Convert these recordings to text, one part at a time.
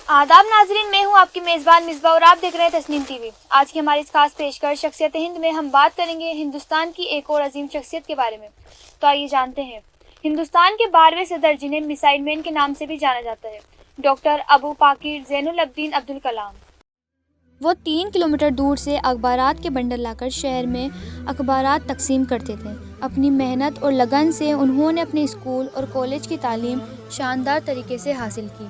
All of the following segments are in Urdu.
آداب ناظرین، میں ہوں آپ کی میزبان مصباح اور آپ دیکھ رہے ہیں تسنیم ٹی وی۔ آج کی ہماری اس خاص پیشکش شخصیت ہند میں ہم بات کریں گے ہندوستان کی ایک اور عظیم شخصیت کے بارے میں۔ تو آئیے جانتے ہیں ہندوستان کے 12ویں صدر، جنہیں میسائل مین کے نام سے بھی جانا جاتا ہے، ڈاکٹر ابو پاکر زین العابدین عبد الکلام۔ وہ 3 کلومیٹر دور سے اخبارات کے بنڈل لا کر شہر میں اخبارات تقسیم کرتے تھے۔ اپنی محنت اور لگن سے انہوں نے اپنے اسکول اور کالج کی تعلیم شاندار طریقے سے حاصل کی۔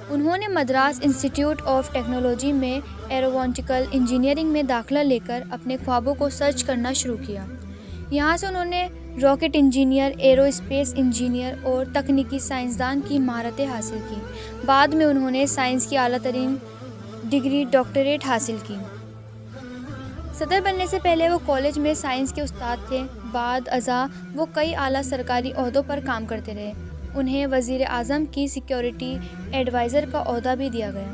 انہوں نے مدراس انسٹی ٹیوٹ آف ٹیکنالوجی میں ایروونٹیکل انجینئرنگ میں داخلہ لے کر اپنے خوابوں کو سرچ کرنا شروع کیا۔ یہاں سے انہوں نے rocket engineer, arrow space engineer اور تکنیکی سائنسدان کی مہارتیں حاصل کی۔ بعد میں انہوں نے سائنس کی اعلیٰ ترین ڈگری ڈاکٹریٹ حاصل کی۔ صدر بننے سے پہلے وہ کالج میں سائنس کے استاد تھے۔ بعد ازاں وہ کئی اعلیٰ سرکاری عہدوں پر کام کرتے رہے۔ انہیں وزیر اعظم کی سیکیورٹی ایڈوائزر کا عہدہ بھی دیا گیا۔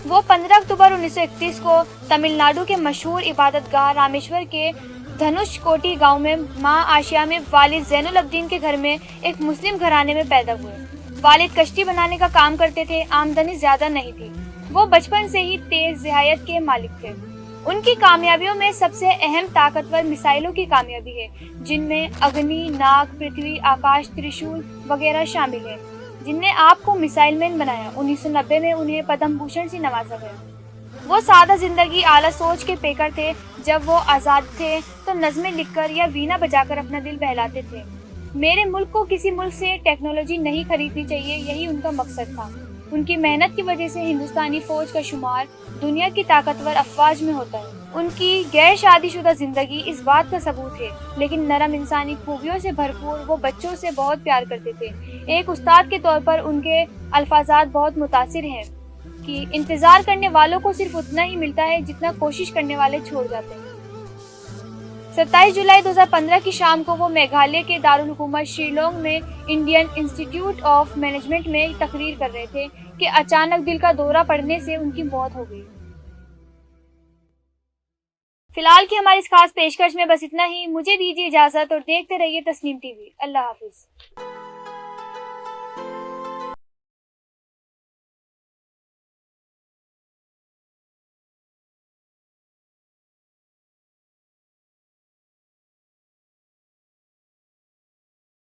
وہ 15 اکتوبر 1931 کو تمل ناڈو کے مشہور عبادت گاہ رامیشور کے دھنوش کوٹی گاؤں میں ماں آشیا میں والد زین العابدین کے گھر میں ایک مسلم گھرانے میں پیدا ہوئے۔ والد کشتی بنانے کا کام کرتے تھے، آمدنی زیادہ نہیں تھی۔ وہ بچپن سے ہی تیز ذہانت کے مالک تھے۔ ان کی کامیابیوں میں سب سے اہم طاقتور میسائلوں کی کامیابی ہے، جن میں اگنی، ناگ، پرتھوی، آکاش تریشول وغیرہ شامل ہیں، جن نے آپ کو میسائل مین بنایا۔ 1990 میں انہیں پدم بھوشن سے نوازا گیا۔ وہ سادہ زندگی، اعلیٰ سوچ کے پیکر تھے۔ جب وہ آزاد تھے تو نظمیں لکھ کر یا وینا بجا کر اپنا دل بہلاتے تھے۔ میرے ملک کو کسی ملک سے ٹیکنالوجی نہیں خریدنی چاہیے، یہی ان کا مقصد تھا۔ ان کی محنت کی وجہ سے ہندوستانی فوج کا شمار دنیا کی طاقتور افواج میں ہوتا ہے۔ ان کی غیر شادی شدہ زندگی اس بات کا ثبوت ہے، لیکن نرم انسانی خوبیوں سے بھرپور وہ بچوں سے بہت پیار کرتے تھے۔ ایک استاد کے طور پر ان کے الفاظات بہت متاثر ہیں کہ انتظار کرنے والوں کو صرف اتنا ہی ملتا ہے جتنا کوشش کرنے والے چھوڑ جاتے ہیں۔ 27 جولائی 2015 کی شام کو وہ میگھالیہ کے دارالحکومت شیلانگ میں انڈین انسٹی ٹیوٹ آف مینجمنٹ میں تقریر کر رہے تھے کہ اچانک دل کا دورہ پڑنے سے ان کی موت ہو گئی۔ فی الحال کی ہماری اس خاص پیشکش میں بس اتنا ہی۔ مجھے دیجیے اجازت اور دیکھتے رہیے تسنیم ٹی وی۔ اللہ حافظ۔